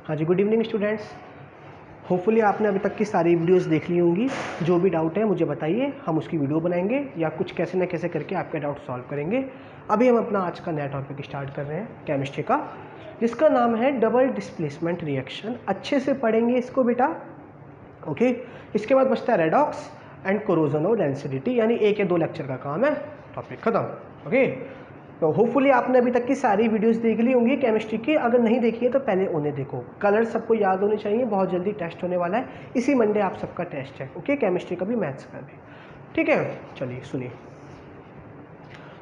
हाँ जी, good evening students. Hopefully आपने अभी तक की सारी वीडियोस देख ली होंगी। जो भी डाउट है मुझे बताइए, हम उसकी वीडियो बनाएंगे या कुछ कैसे न कैसे करके आपके डाउट सॉल्व करेंगे। अभी हम अपना आज का नया टॉपिक स्टार्ट कर रहे हैं केमिस्ट्री का, जिसका नाम है डबल डिस्प्लेसमेंट रिएक्शन। अच्छे से पढ़ेंगे इसको बेटा, ओके। इसके बाद बचता है redox and corrosion of density, यानी 1 या 2 लेक्चर का काम है, टॉपिक खत्म, ओके। तो होपफुली आपने अभी तक की सारी वीडियोस देख ली होंगी केमिस्ट्री की। अगर नहीं देखी है तो पहले उन्हें देखो। कलर सबको याद होने चाहिए, बहुत जल्दी टेस्ट होने वाला है। इसी मंडे आप सबका टेस्ट है, ओके, केमिस्ट्री का भी मैथ्स का भी, ठीक है। चलिए सुनिए।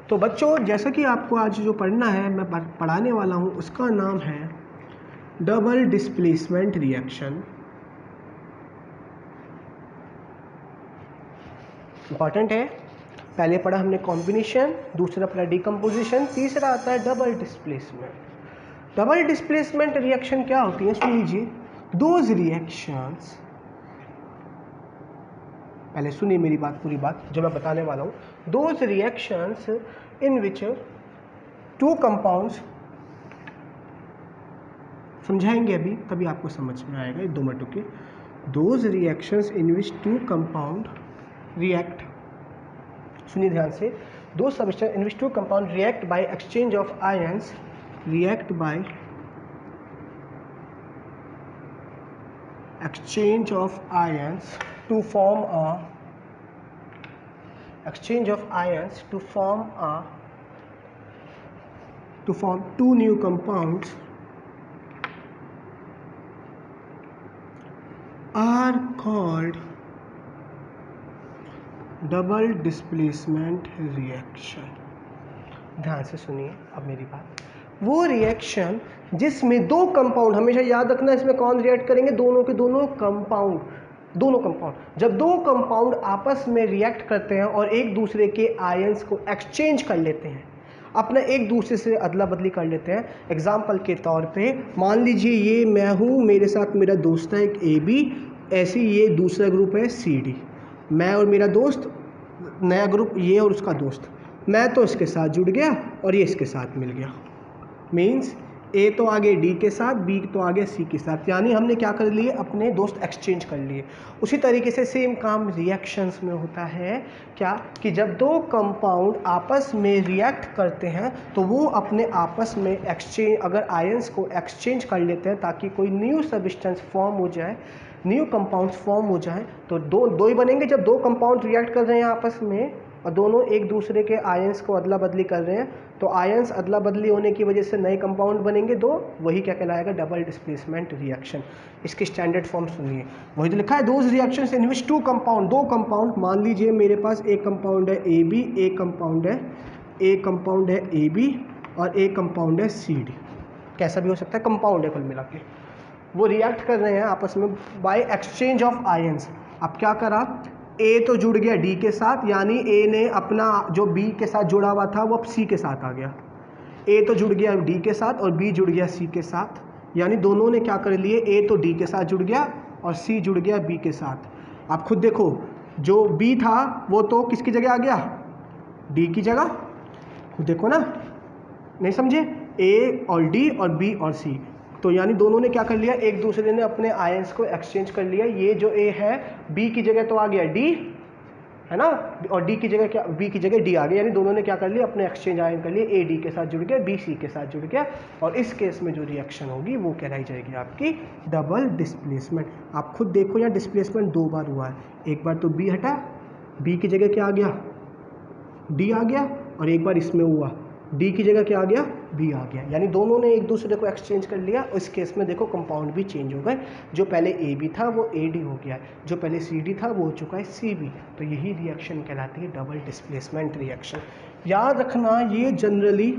तो बच्चों, जैसा कि आपको आज जो पढ़ना है, मैं पढ़ाने वाला हूँ, उसका नाम है डबल डिस्प्लेसमेंट रिएक्शन। इंपॉर्टेंट है। पहले पढ़ा हमने कॉम्बिनेशन, दूसरा पढ़ा डिकम्पोजिशन, तीसरा आता है double displacement. Double displacement reaction क्या होती है, सुन लीजिए। दोज रिएक्शंस, पहले सुनिए मेरी बात, पूरी बात जो मैं बताने वाला हूँ। Those reactions in which two compounds, समझाएंगे अभी तभी आपको समझ में आएगा, 2 मिनट रुकिए। Those reactions in which two compound react, सुनिए ध्यान से। दो substance in which two compound react by exchange of ions, react by exchange of ions to form two new compounds are called double displacement reaction। ध्यान से सुनिए अब मेरी बात। वो रिएक्शन जिसमें दो कंपाउंड, हमेशा याद रखना इसमें कौन रिएक्ट करेंगे, दोनों के दोनों कंपाउंड। जब दो कंपाउंड आपस में रिएक्ट करते हैं और एक दूसरे के आयंस को एक्सचेंज कर लेते हैं, अपना एक दूसरे से अदला बदली कर लेते हैं। एग्जाम्पल के तौर पे मान लीजिए ये मैं हूँ, मेरे साथ मेरा दोस्त है एक AB, ऐसे ये दूसरा ग्रुप है CD, मैं और मेरा दोस्त, नया ग्रुप ये और उसका दोस्त। मैं तो इसके साथ जुड़ गया और ये इसके साथ मिल गया, मीन्स A तो आगे D के साथ, B तो आगे C के साथ, यानी हमने क्या कर लिए, अपने दोस्त एक्सचेंज कर लिए। उसी तरीके से सेम काम रिएक्शंस में होता है, क्या कि जब दो कंपाउंड आपस में रिएक्ट करते हैं तो वो अपने आपस में एक्सचेंज, अगर आयंस को एक्सचेंज कर लेते हैं ताकि कोई न्यू सब्सटेंस फॉर्म हो जाए, न्यू कंपाउंड्स फॉर्म हो जाए, तो दो ही बनेंगे। जब दो कंपाउंड रिएक्ट कर रहे हैं आपस में और दोनों एक दूसरे के आयंस को अदला बदली कर रहे हैं, तो आयंस अदला बदली होने की वजह से नए कंपाउंड बनेंगे दो, वही क्या कहलाएगा, डबल डिस्प्लेसमेंट रिएक्शन। इसकी स्टैंडर्ड फॉर्म सुनिए, वही तो लिखा है, those reactions in which two compound, दो कंपाउंड, मान लीजिए मेरे पास एक कंपाउंड है AB, एक कंपाउंड है AB और एक कंपाउंड है CD, कैसा भी हो सकता है, कंपाउंड है कुल मिला के। वो रिएक्ट कर रहे हैं आपस में बाय एक्सचेंज ऑफ आयंस। अब क्या करा, A तो जुड़ गया D के साथ, यानी A ने अपना जो B के साथ जुड़ा हुआ था वो अब C के साथ आ गया। A तो जुड़ गया D के साथ और B जुड़ गया C के साथ, यानी दोनों ने क्या कर लिए, A तो D के साथ जुड़ गया और C जुड़ गया B के साथ। आप खुद देखो, जो B था वो तो किसकी जगह आ गया, D की जगह, खुद देखो ना, नहीं समझे, A और D और B और C, तो यानी दोनों ने क्या कर लिया, एक दूसरे ने अपने आयंस को एक्सचेंज कर लिया। ये जो A है B की जगह तो आ गया D, है ना, और D की जगह क्या, B की जगह D आ गया, यानी दोनों ने क्या कर लिया, अपने एक्सचेंज आयन कर लिए। A D के साथ जुड़ गया, B C के साथ जुड़ गया, और इस केस में जो रिएक्शन होगी वो कहलाई जाएगी आपकी डबल डिस्प्लेसमेंट। आप खुद देखो यहाँ डिस्प्लेसमेंट 2 बार हुआ है, एक बार तो B हटा, B की जगह क्या आ गया, D आ गया, और एक बार इसमें हुआ D की जगह क्या आ गया, B आ गया, यानी दोनों ने एक दूसरे को एक्सचेंज कर लिया। इस केस में देखो कंपाउंड भी चेंज हो गए, जो पहले AB था वो AD हो गया, जो पहले CD था वो हो चुका है CB। तो यही रिएक्शन कहलाती है डबल डिस्प्लेसमेंट रिएक्शन। याद रखना, ये जनरली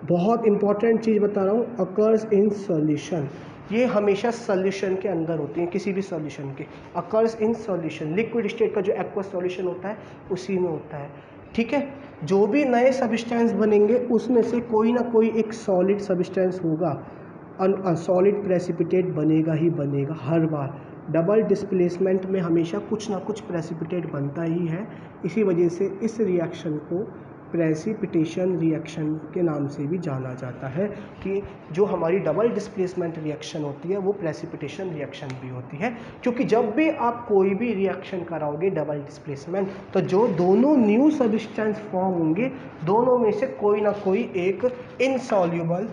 बहुत इंपॉर्टेंट चीज़ बता रहा हूँ, अकर्स इन सॉल्यूशन, ये हमेशा सॉल्यूशन के अंदर होती हैं, किसी भी सॉल्यूशन के। Occurs in solution, liquid state का जो एक्वस सॉल्यूशन होता है उसी में होता है, ठीक है। जो भी नए सब्सटेंस बनेंगे उसमें से कोई ना कोई एक सॉलिड सब्सटेंस होगा, सॉलिड प्रेसिपिटेट बनेगा ही बनेगा हर बार। डबल डिस्प्लेसमेंट में हमेशा कुछ ना कुछ प्रेसिपिटेट बनता ही है। इसी वजह से इस रिएक्शन को प्रेसिपिटेशन रिएक्शन के नाम से भी जाना जाता है कि जो हमारी डबल डिस्प्लेसमेंट रिएक्शन होती है वो प्रेसिपिटेशन रिएक्शन भी होती है, क्योंकि जब भी आप कोई भी रिएक्शन कराओगे डबल डिस्प्लेसमेंट तो जो दोनों न्यू सब्सटेंस फॉर्म होंगे दोनों में से कोई ना कोई एक इनसॉल्युबल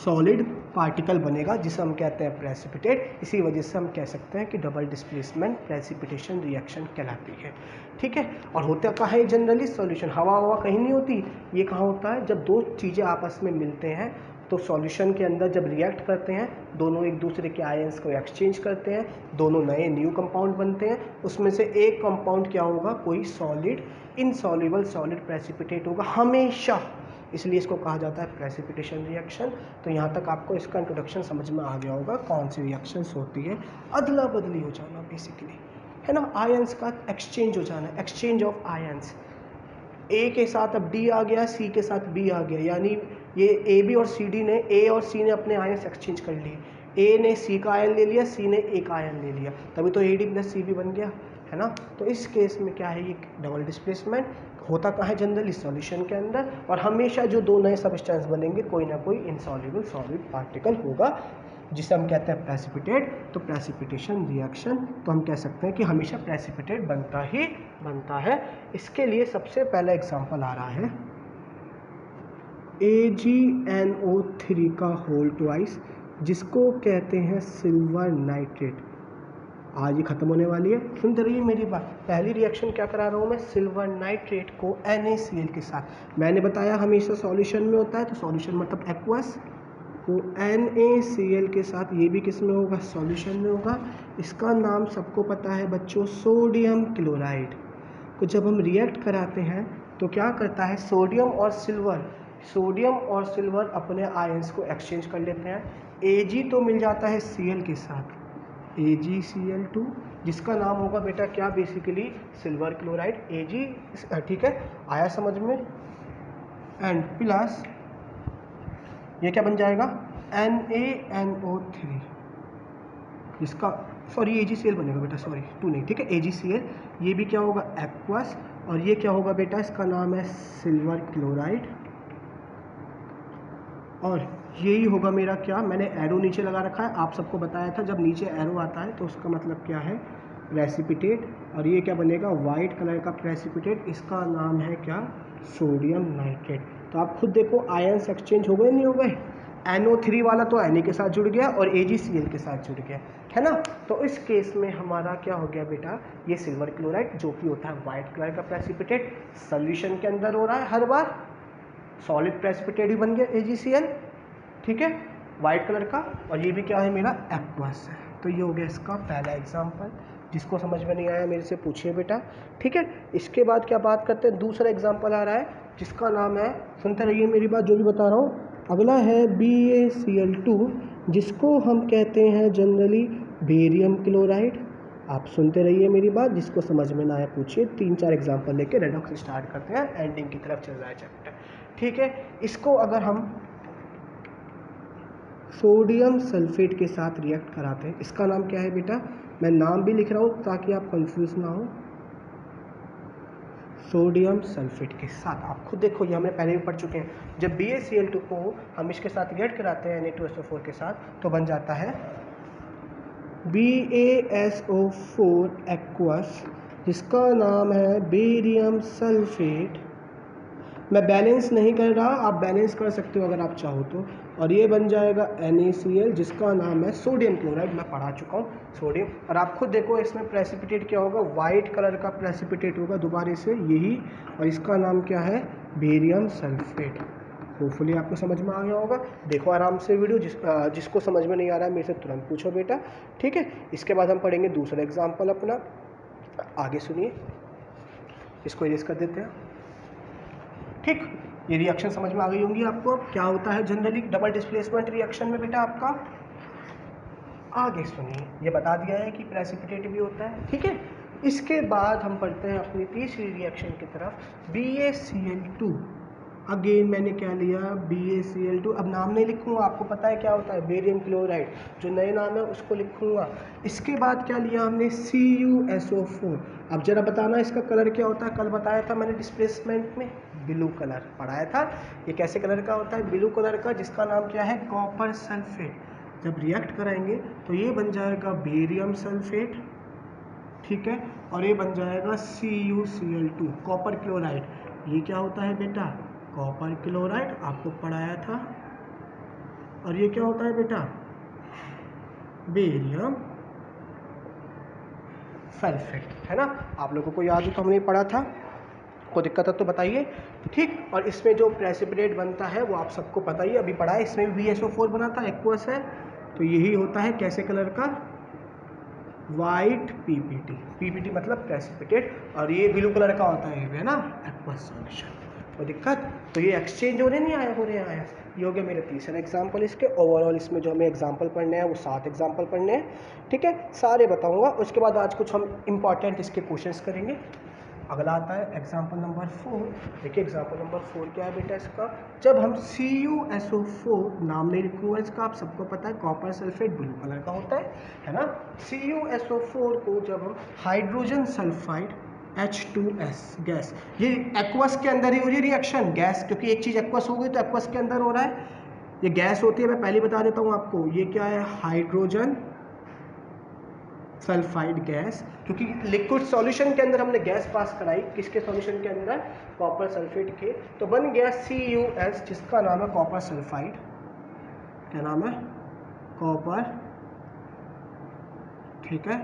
सॉलिड पार्टिकल बनेगा जिसे हम कहते हैं प्रेसिपिटेट। इसी वजह से हम कह सकते हैं कि डबल डिस्प्लेसमेंट प्रेसिपिटेशन रिएक्शन कहलाती है। ठीक है, और होता कहाँ है जनरली सॉल्यूशन, हवा कहीं नहीं होती, ये कहाँ होता है जब दो चीज़ें आपस में मिलते हैं तो सॉल्यूशन के अंदर जब रिएक्ट करते हैं दोनों एक दूसरे के आयंस को एक्सचेंज करते हैं, दोनों नए न्यू कंपाउंड बनते हैं, उसमें से एक कंपाउंड क्या होगा, कोई सॉलिड इनसॉल्युबल सॉलिड प्रेसिपिटेट होगा हमेशा, इसलिए इसको कहा जाता है प्रेसिपिटेशन रिएक्शन। तो यहाँ तक आपको इसका इंट्रोडक्शन समझ में आ गया होगा कौन सी रिएक्शंस होती है, अदला बदली हो जाना बेसिकली, है ना, आयंस का एक्सचेंज हो जाना, एक्सचेंज ऑफ आयंस, ए के साथ अब डी आ गया, सी के साथ बी आ गया, यानी ये ए बी और सी डी ने, ए और सी ने अपने आयंस एक्सचेंज कर लिए, ए ने सी का आयन ले लिया, सी ने ए का आयन ले लिया, तभी तो A D plus C B बन गया, है ना। तो इस केस में क्या है, ये डबल डिस्प्लेसमेंट होता कहाँ है जनरली सॉल्यूशन के अंदर, और हमेशा जो दो नए सब्सटेंस बनेंगे कोई ना कोई इनसॉल्युबल सॉलिड पार्टिकल होगा जिसे हम कहते हैं प्रेसिपिटेट। तो प्रेसिपिटेशन रिएक्शन तो हम कह सकते हैं कि हमेशा प्रेसिपिटेट बनता ही बनता है। इसके लिए सबसे पहला एग्जांपल आ रहा है AgNO3 का होल ट्वाइस, जिसको कहते हैं सिल्वर नाइट्रेट। आज ही खत्म होने वाली है, सुनते रहिए मेरी बात। पहली रिएक्शन क्या करा रहा हूँ मैं, सिल्वर नाइट्रेट को NaCl के साथ, मैंने बताया हमेशा सॉल्यूशन में होता है तो सॉल्यूशन मतलब एक्वस को NaCl के साथ, ये भी किस में होगा, सॉल्यूशन में होगा। इसका नाम सबको पता है बच्चों, सोडियम क्लोराइड को जब हम रिएक्ट कराते हैं तो क्या करता है, सोडियम और सिल्वर अपने आयंस को एक्सचेंज कर लेते हैं, Ag तो मिल जाता है Cl के साथ, AgCl2, जिसका नाम होगा बेटा क्या, बेसिकली सिल्वर क्लोराइड Ag, ठीक है, आया समझ में, एंड प्लस ये क्या बन जाएगा, NaNO3, इसका सॉरी AgCl बनेगा बेटा, सॉरी 2 नहीं, ठीक है, AgCl, ये भी क्या होगा एक्वस, और ये क्या होगा बेटा, इसका नाम है सिल्वर क्लोराइड, और यही होगा मेरा क्या, मैंने एरो नीचे लगा रखा है, आप सबको बताया था जब नीचे एरो आता है तो उसका मतलब क्या है, प्रेसिपिटेट, और ये क्या बनेगा, वाइट कलर का प्रेसिपिटेट, इसका नाम है क्या, सोडियम नाइट्रेट। तो आप खुद देखो आयंस एक्सचेंज हो गए नहीं हो गए, NO3 वाला तो Na के साथ जुड़ गया और AgCl के साथ जुड़ गया, है ना। तो इस केस में हमारा क्या हो गया बेटा, ये सिल्वर क्लोराइड जो कि होता है वाइट कलर का प्रेसिपिटेट, सोल्यूशन के अंदर हो रहा है हर बार, सॉलिड प्रेसिपिटेट भी बन गया AgCl, ठीक है, वाइट कलर का, और ये भी क्या है मेरा एक्वस है। तो ये हो गया इसका पहला एग्जांपल, जिसको समझ में नहीं आया मेरे से पूछिए बेटा, ठीक है। इसके बाद क्या बात करते हैं, दूसरा एग्जांपल आ रहा है जिसका नाम है, सुनते रहिए मेरी बात जो भी बता रहा हूँ, अगला है BaCl2, जिसको हम कहते हैं जनरली बेरियम क्लोराइड। आप सुनते रहिए मेरी बात, जिसको समझ में ना आया पूछिए, 3-4 एग्जांपल लेके रेडॉक्स स्टार्ट करते हैं, एंडिंग की तरफ चल रहा है चैप्टर, ठीक है। इसको अगर हम सोडियम सल्फेट के साथ रिएक्ट कराते हैं, इसका नाम क्या है बेटा, मैं नाम भी लिख रहा हूँ ताकि आप कंफ्यूज ना हो, सोडियम सल्फेट के साथ। आप खुद देखो, ये हमने पहले भी पढ़ चुके हैं, जब BaCl2 को हम इसके साथ रिएक्ट कराते हैं Na2SO4 के साथ तो बन जाता है BaSO4 एक्वस, जिसका नाम है बेरियम सल्फेट। मैं बैलेंस नहीं कर रहा, आप बैलेंस कर सकते हो अगर आप चाहो तो, और ये बन जाएगा NaCl, जिसका नाम है सोडियम क्लोराइड, मैं पढ़ा चुका हूँ सोडियम। और आप खुद देखो इसमें प्रेसिपिटेट क्या होगा, वाइट कलर का प्रेसिपिटेट होगा दोबारा से यही, और इसका नाम क्या है, बेरियम सल्फेट। होपफुली आपको समझ में आ गया होगा, देखो आराम से वीडियो, जिसको समझ में नहीं आ रहा है मेरे से तुरंत पूछो बेटा, ठीक है। इसके बाद हम पढ़ेंगे दूसरा एग्जाम्पल अपना, आगे सुनिए, इसको इरेज कर देते हैं, ठीक। ये रिएक्शन समझ में आ गई होंगी आपको, क्या होता है जनरली डबल डिस्प्लेसमेंट रिएक्शन में बेटा आपका, आगे सुनिए, ये बता दिया है कि प्रेसिपिटेट भी होता है, ठीक है। इसके बाद हम पढ़ते हैं अपनी तीसरी रिएक्शन की तरफ, BaCl2 अगेन मैंने क्या लिया BaCl2। अब नाम नहीं लिखूंगा, आपको पता है क्या होता है बेरियम क्लोराइड, जो नए नाम है उसको लिखूंगा। इसके बाद क्या लिया हमने CuSO4। अब जरा बताना इसका कलर क्या होता है। कल बताया था मैंने डिस्प्लेसमेंट में, ब्लू कलर पढ़ाया था। ये कैसे कलर का होता है, ब्लू कलर का, जिसका नाम क्या है कॉपर सल्फेट। जब रिएक्ट कराएंगे तो ये बन जाएगा बेरियम सल्फेट, ठीक है, और ये बन जाएगा CuCl2 कॉपर क्लोराइड। ये क्या होता है बेटा कॉपर क्लोराइड, आपको पढ़ाया था। और ये क्या होता है बेटा बेरियम सल्फेट, है ना। आप लोगों को याद हो तो हमने पढ़ा था, कोई दिक्कत है तो बताइए, ठीक। और इसमें जो प्रेसिपिटेट बनता है वो आप सबको पता ही अभी पढ़ा है। इसमें भी BSO4 बना था, एक्वस है, तो यही होता है कैसे कलर का वाइट PPT मतलब प्रेसिपिटेट, और ये ब्लू कलर का होता है ना एक्वस सॉल्यूशन। कोई दिक्कत, तो ये एक्सचेंज हो रहे हैं। ये हो गया मेरे तीसरा एग्जाम्पल। इसके ओवरऑल इसमें जो हमें एग्जाम्पल पढ़ने हैं वो 7 एग्जाम्पल पढ़ने हैं, ठीक है, सारे बताऊंगा। उसके बाद आज कुछ हम इंपॉर्टेंट इसके क्वेश्चंस करेंगे। अगला आता है एग्जाम्पल नंबर 4। देखिए एग्जाम्पल नंबर 4 क्या है बेटा इसका, जब हम CuSO4, नाम नहीं लिखूंगा इसका, आप सबको पता है कॉपर सल्फेट ब्लू कलर का होता है ना। CuSO4 को जब हम हाइड्रोजन सल्फाइड H2S गैस, ये एक्वस के अंदर ही हो रही है रिएक्शन, गैस, क्योंकि एक चीज़ एक्वस हो गई तो एक्वस के अंदर हो रहा है, ये गैस होती है। मैं पहले बता देता हूँ आपको, ये क्या है हाइड्रोजन सल्फाइड गैस, क्योंकि लिक्विड सॉल्यूशन के अंदर हमने गैस पास कराई, किसके सॉल्यूशन के अंदर कॉपर सल्फेट के, तो बन गया CuS, जिसका नाम है कॉपर सल्फाइड। क्या नाम है कॉपर, ठीक है।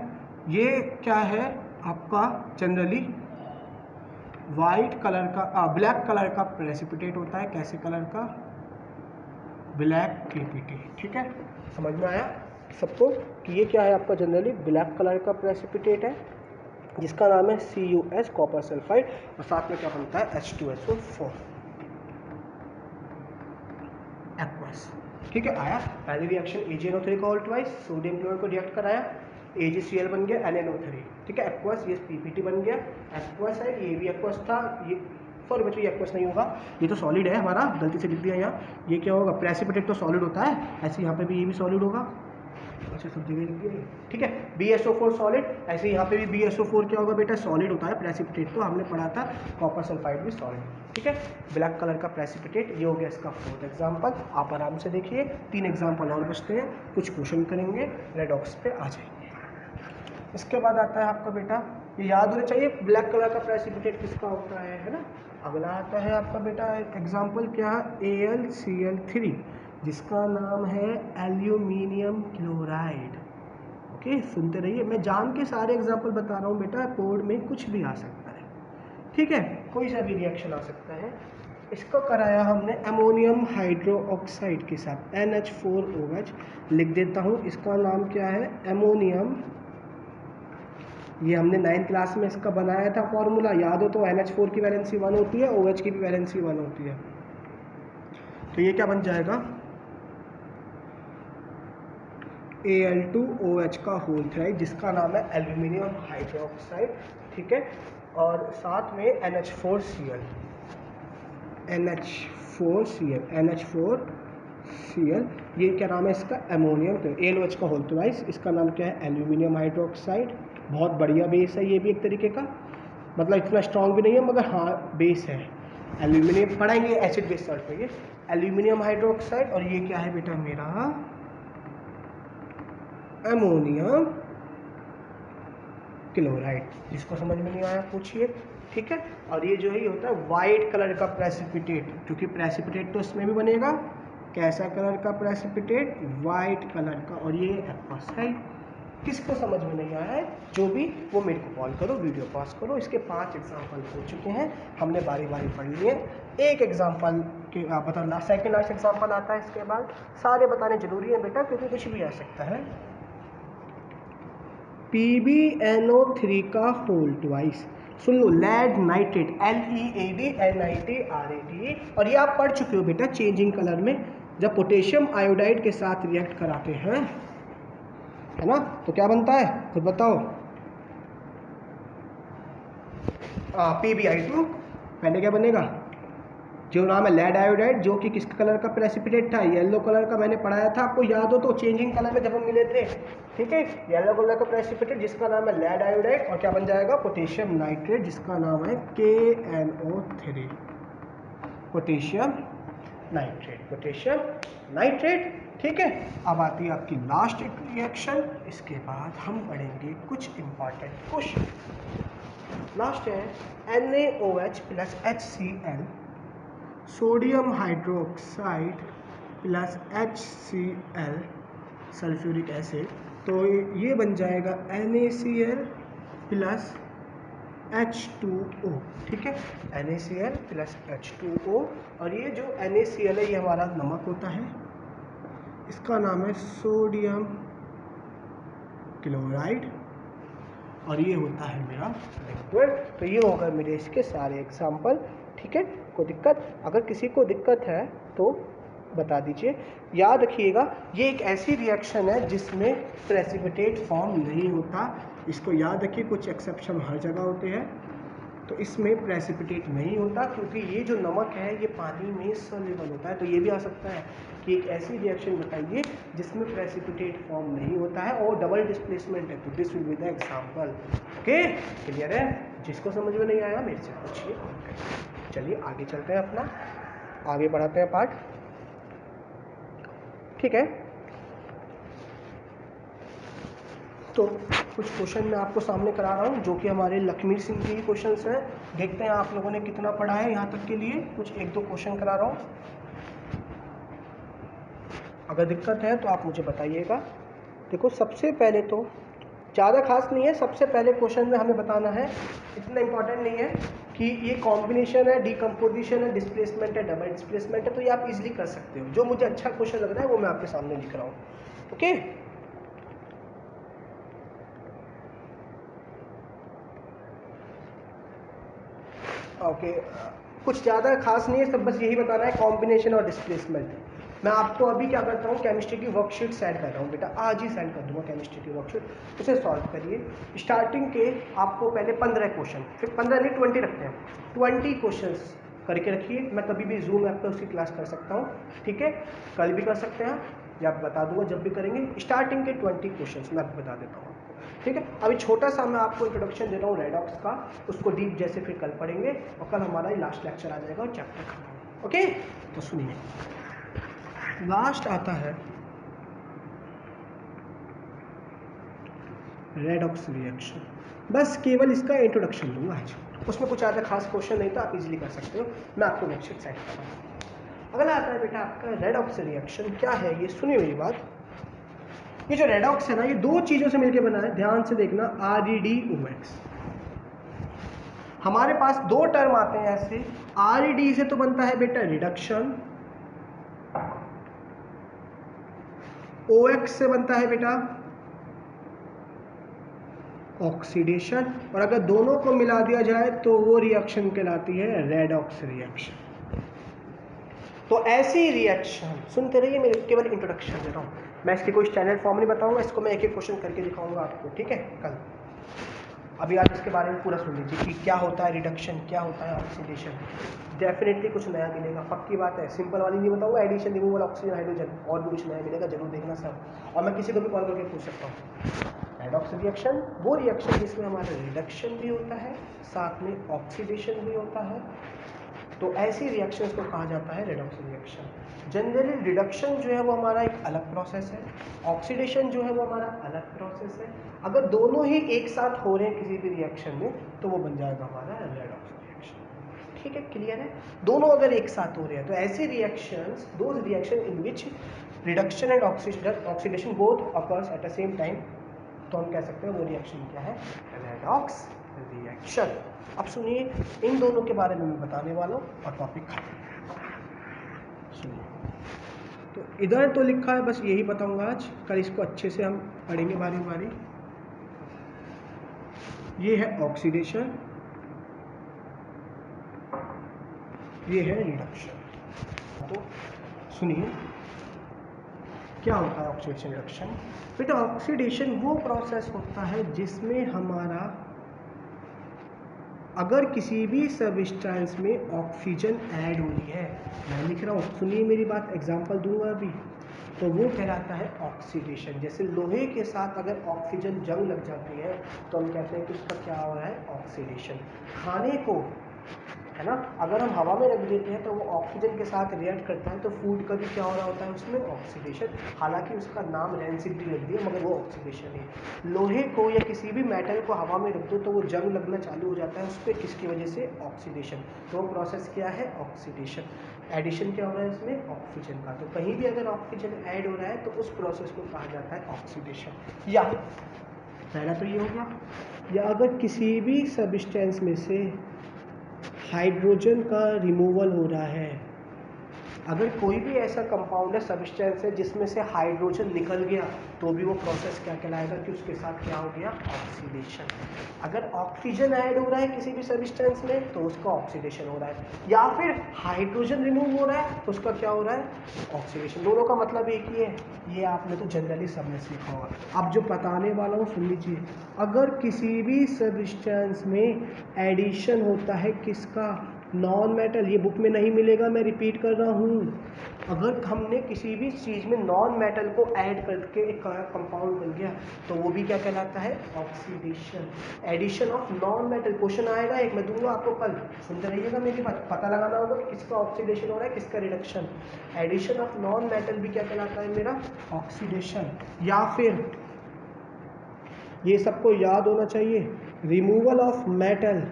ये क्या है आपका जनरली वाइट कलर का ब्लैक कलर का प्रेसिपिटेट होता है, कैसे कलर का ब्लैक PPT, ठीक है। समझ में आया सबको कि ये क्या है आपका जनरली ब्लैक कलर का प्रेसिपिटेट है, जिसका नाम है CuS कॉपर सल्फाइड, और साथ में क्या बनता है H2SO4 एक्वस, ठीक है। आया पहली रिएक्शन AgNO3 का ऑल ट्वाइस, सोडियम क्लोराइड को रिएक्ट कराया, AgCl बन गया NaNO3, ठीक है, एक्वस। ये PPT बन गया, एक्वस है, ये भी एक्वस था, ये सॉरी बच्चों ये एक्वस नहीं होगा, ये तो सॉलिड है हमारा, गलती से लिख दिया यहाँ। ये क्या होगा प्रेसिपिटेट तो सॉलिड होता है, ऐसे यहाँ पे भी ये भी सॉलिड होगा, अच्छा सब जगह लिख दिया, ठीक है। BSO4 सॉलिड, ऐसे यहाँ पे भी BSO4 क्या होगा बेटा सॉलिड होता है, प्रेसिपिटेट तो हमने पढ़ा था, कॉपर सल्फाइड भी सॉलिड, ठीक है। ब्लैक कलर का प्रेसिपिटेट, ये हो गया इसका 4th एग्जाम्पल। आप आराम से देखिए, 3 एग्जाम्पल और बचते हैं, कुछ क्वेश्चन करेंगे, रेडॉक्स पे आ जाएंगे। इसके बाद आता है आपका बेटा, ये याद होना चाहिए ब्लैक कलर का प्रेसिपिटेट किसका होता है ना। अगला आता है आपका बेटा एग्जाम्पल क्या, AlCl3, जिसका नाम है एल्यूमिनियम क्लोराइड। ओके सुनते रहिए, मैं जान के सारे एग्जाम्पल बता रहा हूँ बेटा, बोर्ड में कुछ भी आ सकता है, ठीक है, कोई सा भी रिएक्शन आ सकता है। इसको कराया हमने अमोनियम हाइड्रोक्साइड के साथ NH4OH, लिख देता हूँ इसका नाम क्या है अमोनियम, ये हमने 9th क्लास में इसका बनाया था फॉर्मूला, याद हो तो NH4 की वैलेंसी 1 होती है, OH की भी वैलेंसी 1 होती है, तो ये क्या बन जाएगा Al2OH का होल थ्राइड, जिसका नाम है एल्यूमिनियम हाइड्रोक्साइड, ठीक है, और साथ में NH4Cl, ये क्या नाम है इसका अमोनियम, तो AlOH का होल थ्राइड, इसका नाम क्या है एल्यूमिनियम हाइड्रोक्साइड। बहुत बढ़िया बेस है ये भी एक तरीके का, मतलब इतना स्ट्रॉन्ग भी नहीं है मगर हाँ बेस है। एल्यूमिनियम पढ़ाएंगे एसिड बेस सॉल्ट पे, ये एल्यूमिनियम हाइड्रोक्साइड, और ये क्या है बेटा मेरा अमोनियम क्लोराइड। जिसको समझ में नहीं आया पूछिए, ठीक है। और ये जो है ये होता है वाइट कलर का प्रेसिपिटेट, क्योंकि प्रेसिपिटेट तो इसमें भी बनेगा, कैसा कलर का प्रेसिपिटेट वाइट कलर का, और ये एक्वस है। किसको समझ में नहीं आया है जो भी वो मेरे को कॉल करो, वीडियो पॉज करो। इसके 5 एग्जाम्पल हो चुके हैं, हमने बारी बारी पढ़ लिए। एक एग्जाम्पल के बता सेकेंड लास्ट एग्जाम्पल आता है, इसके बाद सारे बताने जरूरी है बेटा, क्योंकि कुछ भी आ सकता है। PbNO3 का होल ट्वाइस, सुन लो लेड नाइट्रेट LeAdNitrate, और ये आप पढ़ चुके हो बेटा चेंजिंग कलर में, जब पोटेशियम आयोडाइड के साथ रिएक्ट कराते हैं, है ना, तो क्या बनता है खुद बताओ, PbI2, पहले क्या बनेगा जो नाम है लेड आयोडाइड, जो कि किस कलर का प्रेसिपिटेट था, येलो कलर का। मैंने पढ़ाया था, आपको याद हो तो, चेंजिंग कलर में जब हम मिले थे, ठीक है। येलो कलर का प्रेसिपिटेट जिसका नाम है लेड आयोडाइड, और क्या बन जाएगा, पोटेशियम नाइट्रेट जिसका नाम है KNO3, potassium nitrate, potassium nitrate, ठीक है। अब आती है आपकी लास्ट एक रिएक्शन, इसके बाद हम पढ़ेंगे कुछ इंपॉर्टेंट क्वेश्चन। लास्ट है NaOH plus HCl, sodium hydroxide plus HCl, sulphuric acid, तो ये बन जाएगा NaCl प्लस H2O, ठीक है, NaCl प्लस H2O। और ये जो NaCl है ये हमारा नमक होता है, इसका नाम है सोडियम क्लोराइड, और ये होता है मेरा लिक्विड। तो ये होगा मेरे इसके सारे एग्जाम्पल, ठीक है। कोई दिक्कत, अगर किसी को दिक्कत है तो बता दीजिए। याद रखिएगा ये एक ऐसी रिएक्शन है जिसमें प्रेसिपिटेट फॉर्म नहीं होता, इसको याद रखिए। कुछ एक्सेप्शन हर जगह होते हैं, तो इसमें प्रेसिपिटेट नहीं होता, क्योंकि ये जो नमक है ये पानी में सॉल्युबल होता है। तो ये भी आ सकता है कि एक ऐसी रिएक्शन बताइए जिसमें प्रेसिपिटेट फॉर्म नहीं होता है और डबल डिस्प्लेसमेंट है, तो this will be the example. Okay, clear है? जिसको समझ में नहीं आया मेरे से पूछिए। चलिए आगे चलते हैं, अपना आगे बढ़ाते हैं पार्ट, ठीक है। तो कुछ क्वेश्चन मैं आपको सामने करा रहा हूँ जो कि हमारे लक्ष्मीर सिंह के ही क्वेश्चंस हैं। देखते हैं आप लोगों ने कितना पढ़ा है यहाँ तक के लिए। कुछ एक दो क्वेश्चन करा रहा हूँ, अगर दिक्कत है तो आप मुझे बताइएगा। देखो सबसे पहले तो ज़्यादा खास नहीं है, सबसे पहले क्वेश्चन में हमें बताना है, इतना इंपॉर्टेंट नहीं है कि ये कॉम्बिनेशन है, डिकम्पोजिशन है, डिस्प्लेसमेंट है, डबल डिस्प्लेसमेंट है, तो ये आप इजीली कर सकते हो। जो मुझे अच्छा क्वेश्चन लग रहा है वो मैं आपके सामने लिख रहा हूँ, ओके। ओके, कुछ ज़्यादा खास नहीं है, सब बस यही बताना है, कॉम्बिनेशन और डिस्प्लेसमेंट। मैं आपको अभी क्या करता हूँ, केमिस्ट्री की वर्कशीट सेंड कर रहा हूँ बेटा, आज ही सेंड कर दूँगा केमिस्ट्री की वर्कशीट, उसे सॉल्व करिए। स्टार्टिंग के आपको पहले 15 क्वेश्चन, फिर 15 नहीं 20 रखते हैं, 20 क्वेश्चन करके रखिए। मैं कभी भी जूम ऐप पर उसकी क्लास कर सकता हूँ, ठीक है, कल भी कर सकते हैं, या बता दूंगा जब भी करेंगे। स्टार्टिंग के 20 क्वेश्चन मैं आपको बता देता हूँ, ठीक है। अभी छोटा सा मैं आपको इंट्रोडक्शन दे रहा हूँ रेडॉक्स का, उसको डीप जैसे फिर कल पढ़ेंगे, और कल हमारा लास्ट लेक्चर आ जाएगा और चैप्टर खत्म, ओके। तो सुनिए, लास्ट आता है रेडॉक्स रिएक्शन, बस केवल इसका इंट्रोडक्शन दूंगा आज, उसमें कुछ ज़्यादा खास क्वेश्चन नहीं था, आप इजीली कर सकते हो। मैं आपको वर्कशीट सेंड कर रहा हूँ। अगला आता है बेटा आपका रेडॉक्स रिएक्शन। क्या है ये, सुनिए मेरी बात। ये जो रेडॉक्स है ना, ये दो चीज़ों से मिलकर बना है, ध्यान से देखना, ReDOX। हमारे पास दो टर्म आते हैं ऐसे, ReD से तो बनता है बेटा रिडक्शन, OX से बनता है बेटा ऑक्सीडेशन, और अगर दोनों को मिला दिया जाए तो वो रिएक्शन कहलाती है रेडॉक्स रिएक्शन। तो ऐसी रिएक्शन, सुनते रहिए, मैं केवल इंट्रोडक्शन दे रहा हूँ, मैं इसके कोई स्टैंडर्ड फॉर्म नहीं बताऊंगा, इसको मैं एक एक क्वेश्चन करके दिखाऊंगा आपको, ठीक है, कल। अभी आज इसके बारे में पूरा सुन लीजिए कि क्या होता है रिडक्शन, क्या होता है ऑक्सीडेशन। डेफिनेटली कुछ नया मिलेगा, पक्की बात है, सिंपल वाली नहीं बताऊंगा, एडिशन, रिमूवल, ऑक्सीजन, हाइड्रोजन, और भी कुछ नया मिलेगा, जरूर देखना सब। और मैं किसी को भी कॉल करके पूछ सकता हूँ। रेडॉक्स रिएक्शन वो रिएक्शन जिसमें हमारा रिडक्शन भी होता है, साथ में ऑक्सीडेशन भी होता है, तो ऐसी रिएक्शंस को कहा जाता है रेडॉक्स रिएक्शन। जनरली रिडक्शन जो है वो हमारा एक अलग प्रोसेस है, ऑक्सीडेशन जो है वो हमारा अलग प्रोसेस है। अगर दोनों ही एक साथ हो रहे हैं किसी भी रिएक्शन में तो वो बन जाएगा हमारा रेडॉक्स रिएक्शन, ठीक है, क्लियर है। दोनों अगर एक साथ हो रहे हैं तो ऐसी reactions, those reaction in which reduction and oxidation both occurs at the same time, तो हम कह सकते हैं वो रिएक्शन क्या है, रेडॉक्स रिएक्शन। अब सुनिए, इन दोनों के बारे में मैं बताने वाला हूँ और टॉपिक खत्म। सुनिए, तो इधर तो लिखा है, बस यही बताऊंगा आज, कल इसको अच्छे से हम पढ़ेंगे बारी बारी। ये है ऑक्सीडेशन, ये है रिडक्शन। तो सुनिए क्या होता है ऑक्सीडेशन रिडक्शन। बेटा ऑक्सीडेशन वो प्रोसेस होता है जिसमें हमारा अगर किसी भी सब्सटेंस में ऑक्सीजन ऐड हो रही है, मैं लिख रहा हूँ, सुनिए मेरी बात, एग्जांपल दूंगा अभी, तो वो कहलाता है ऑक्सीडेशन। जैसे लोहे के साथ अगर ऑक्सीजन जंग लग जाती है तो हम कहते हैं कि उसका क्या हो रहा है, ऑक्सीडेशन। खाने को, है ना, अगर हम हवा में रख देते हैं तो वो ऑक्सीजन के साथ रिएक्ट करता है, तो फूड का भी क्या हो रहा होता है उसमें, ऑक्सीडेशन। हालांकि उसका नाम रेंसिडिटी रख दिया मगर वो ऑक्सीडेशन है। लोहे को या किसी भी मेटल को हवा में रख दो तो वो जंग लगना चालू हो जाता है उस पर, किसकी वजह से, ऑक्सीडेशन। तो वो प्रोसेस क्या है, ऑक्सीडेशन। एडिशन क्या हो रहा है इसमें, ऑक्सीजन का। तो कहीं भी अगर ऑक्सीजन ऐड हो रहा है तो उस प्रोसेस को कहा जाता है ऑक्सीडेशन। या पहला तो ये हो गया। या अगर किसी भी सब्सटेंस में से हाइड्रोजन का रिमूवल हो रहा है, अगर कोई भी ऐसा कंपाउंड है, सब्सटेंस है जिसमें से हाइड्रोजन निकल गया, तो भी वो प्रोसेस क्या कहलाएगा कि उसके साथ क्या हो गया, ऑक्सीडेशन। अगर ऑक्सीजन ऐड हो रहा है किसी भी सब्सटेंस में तो उसका ऑक्सीडेशन हो रहा है, या फिर हाइड्रोजन रिमूव हो रहा है तो उसका क्या हो रहा है, ऑक्सीडेशन। दोनों का मतलब एक ही है, ये आपने तो जनरली सबने सीखा होगा। अब जो बताने वाला हूँ सुन लीजिए। अगर किसी भी सब्सटेंस में एडिशन होता है किसका, नॉन मेटल, ये बुक में नहीं मिलेगा, मैं रिपीट कर रहा हूँ। अगर हमने किसी भी चीज़ में नॉन मेटल को ऐड करके एक कंपाउंड बन गया तो वो भी क्या कहलाता है, oxidation. Addition of non metal, question आएगा एक, मैं दूंगा आपको कल, सुनते रहिएगा मेरी बात, पता लगाना होगा कि किसका ऑक्सीडेशन हो रहा है किसका reduction. Addition of non metal भी क्या कहलाता है मेरा, ऑक्सीडेशन। या फिर ये सबको याद होना चाहिए, रिमूवल ऑफ मेटल।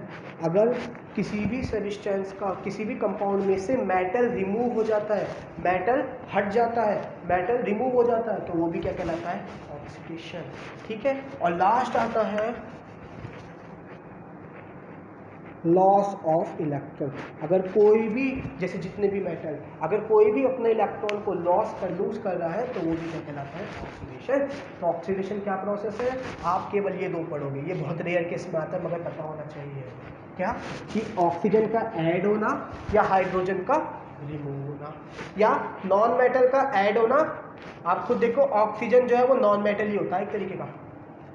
अगर किसी भी सब्सटेंस का, किसी भी कंपाउंड में से मेटल रिमूव हो जाता है, मेटल हट जाता है, मेटल रिमूव हो जाता है, तो वो भी क्या कहलाता है, ऑक्सीडेशन। ठीक है। और लास्ट आता है लॉस ऑफ इलेक्ट्रॉन। अगर कोई भी, जैसे जितने भी मेटल, अगर कोई भी अपने इलेक्ट्रॉन को लूज कर रहा है तो वो भी क्या कहलाता है, ऑक्सीडेशन। तो ऑक्सीडेशन क्या प्रोसेस है, आप केवल ये दो पढ़ोगे, ये बहुत रेयर केस में आता है मगर पता होना चाहिए क्या, कि ऑक्सीजन का ऐड होना या हाइड्रोजन का रिमूव होना, या नॉन मेटल का ऐड होना। आप खुद देखो, ऑक्सीजन जो है वो नॉन मेटल ही होता है एक तरीके का,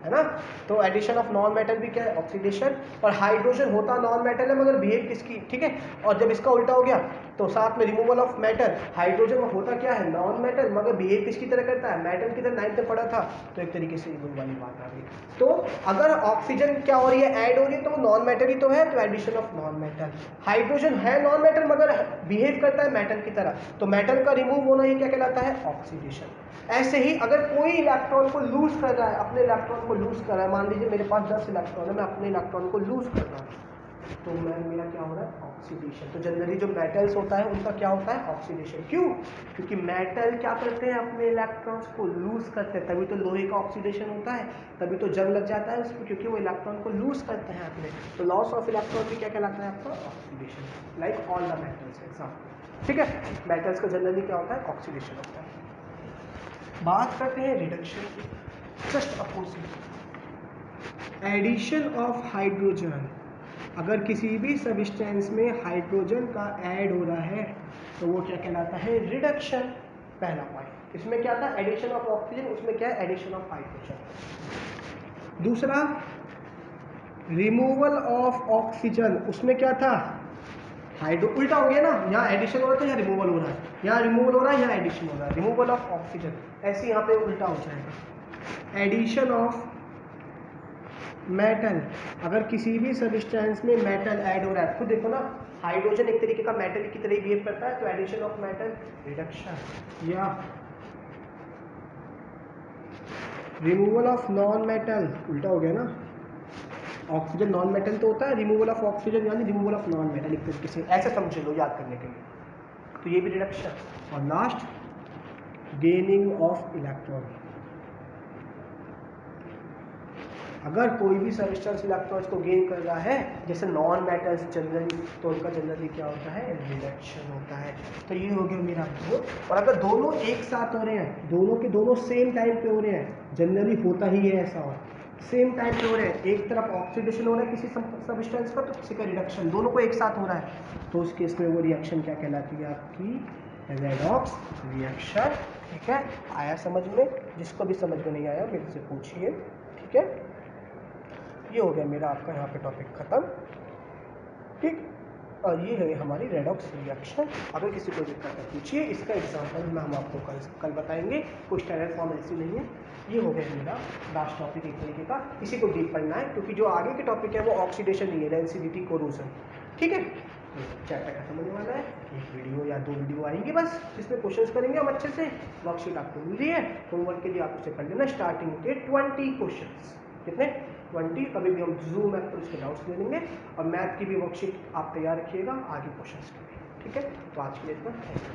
है ना। तो एडिशन ऑफ नॉन मेटल भी क्या है, ऑक्सीडेशन। और हाइड्रोजन होता नॉन मेटल है मगर बिहेव किसकी, ठीक है। और जब इसका उल्टा हो गया तो साथ में रिमूवल ऑफ मेटल, हाइड्रोजन होता क्या है, नॉन मेटल, मगर बिहेव किसकी तरह करता है, मेटल की तरह। 9th में पढ़ा था, तो एक तरीके से ये वाली बात आ गई। तो अगर ऑक्सीजन क्या हो रही है, ऐड हो रही है, तो वो नॉन मेटल ही तो है, तो addition of non metal. Hydrogen है नॉन मेटल मगर बिहेव करता है मेटल की तरह, तो मेटल का रिमूव होना ही क्या कहलाता है, ऑक्सीडेशन। ऐसे ही अगर कोई इलेक्ट्रॉन को लूज कर रहा है, अपने इलेक्ट्रॉन को लूज कर रहा है, मान लीजिए मेरे पास 10 इलेक्ट्रॉन है, मैं अपने इलेक्ट्रॉन को लूज कर रहा हूँ, तो मेरा क्या हो रहा है, ऑक्सीडेशन। तो जनरली जो मेटल्स होता है उनका क्या होता है, ऑक्सीडेशन। क्यों, क्योंकि मेटल क्या करते हैं, अपने इलेक्ट्रॉन्स को लूज करते हैं, तभी तो लोहे का ऑक्सीडेशन होता है, तभी तो जंग लग जाता है उसको, क्योंकि वो इलेक्ट्रॉन को लूज करते हैं अपने। तो लॉस ऑफ इलेक्ट्रॉन भी क्या कहलाता है आपका, oxidation, like all the metals example. ठीक है, मेटल्स का जनरली क्या होता है, ऑक्सीडेशन होता है। बात करते हैं रिडक्शन की, just opposite, addition of hydrogen. अगर किसी भी सब्सटेंस में हाइड्रोजन का ऐड हो रहा है तो वो क्या कहलाता है, रिडक्शन। पहला पॉइंट, इसमें क्या था, एडिशन ऑफ ऑक्सीजन, उसमें क्या है, एडिशन ऑफ हाइड्रोजन। दूसरा, रिमूवल ऑफ ऑक्सीजन, उसमें क्या था, हाइड्रो, उल्टा हो गया ना, यहाँ एडिशन हो रहा था, यहाँ रिमूवल हो रहा है, यहाँ रिमूवल हो रहा है, यहाँ एडिशन हो रहा है, रिमूवल ऑफ ऑक्सीजन, ऐसे यहाँ पे उल्टा हो जाएगा। एडिशन ऑफ मेटल, अगर किसी भी सब्सटेंस में मेटल ऐड हो रहा है, खुद देखो ना, हाइड्रोजन एक तरीके का मेटल की तरह बिहेव करता है, तो एडिशन ऑफ मेटल, रिडक्शन। या रिमूवल ऑफ नॉन मेटल, उल्टा हो गया ना, ऑक्सीजन नॉन मेटल तो होता है, रिमूवल ऑफ ऑक्सीजन यानी रिमूवल ऑफ नॉन मेटल, एक तरीके से ऐसे समझ लो याद करने के लिए, तो ये भी रिडक्शन। और लास्ट, गेनिंग ऑफ इलेक्ट्रॉन। अगर कोई भी सब्सटेंस इलेक्ट्रॉन्स को गेन कर रहा है, जैसे नॉन मेटल्स जनरली, तो उनका जनरली क्या होता है, रिडक्शन होता है। तो ये हो गया मेरा बोथ। और अगर दोनों एक साथ हो रहे हैं, दोनों के दोनों सेम टाइम पे हो रहे हैं, जनरली होता ही है ऐसा, और सेम टाइम पे हो रहे हैं, एक तरफ ऑक्सीडेशन हो रहा है किसी सब्सटेंस का तो किसी का रिडक्शन, दोनों को एक साथ हो रहा है, तो उस केस में वो रिएक्शन क्या कहलाती है आपकी, रेडॉक्स रिएक्शन। ठीक है, आया समझ में, जिसको भी समझ में नहीं आया मेरे से पूछिए। ठीक है, ये हो गया मेरा आपका यहाँ पे टॉपिक खत्म। ठीक। और ये है हमारी रेडॉक्स रिएक्शन। अगर किसी को दिक्कत है पूछिए, इसका एग्जांपल में हम आपको कल बताएंगे, कोई स्टैंडर्ड फॉर्म ऐसी नहीं है। ये हो गया मेरा लास्ट टॉपिक एक तरीके का, इसी को डीप पढ़ना है क्योंकि जो आगे के टॉपिक है वो ऑक्सीडेशन नहीं है, डेंसिटी कोरोजन। ठीक है, चैप्टर खत्म होने वाला है, एक वीडियो या 2 वीडियो आएंगे बस, जिसमें क्वेश्चंस करेंगे हम अच्छे से। वर्कशीट आपको मिल रही है, होमवर्क के लिए आप उसे कर लेना। स्टार्टिंग के 20 क्वेश्चंस, कितने 20, कभी भी हम जूम ऐप पर उसके डाउट्स ले लेंगे। और मैथ की भी वर्कशीट आप तैयार रखिएगा आगे क्वेश्चंस के लिए। ठीक है, तो आज के लिए इतना, थैंक यू।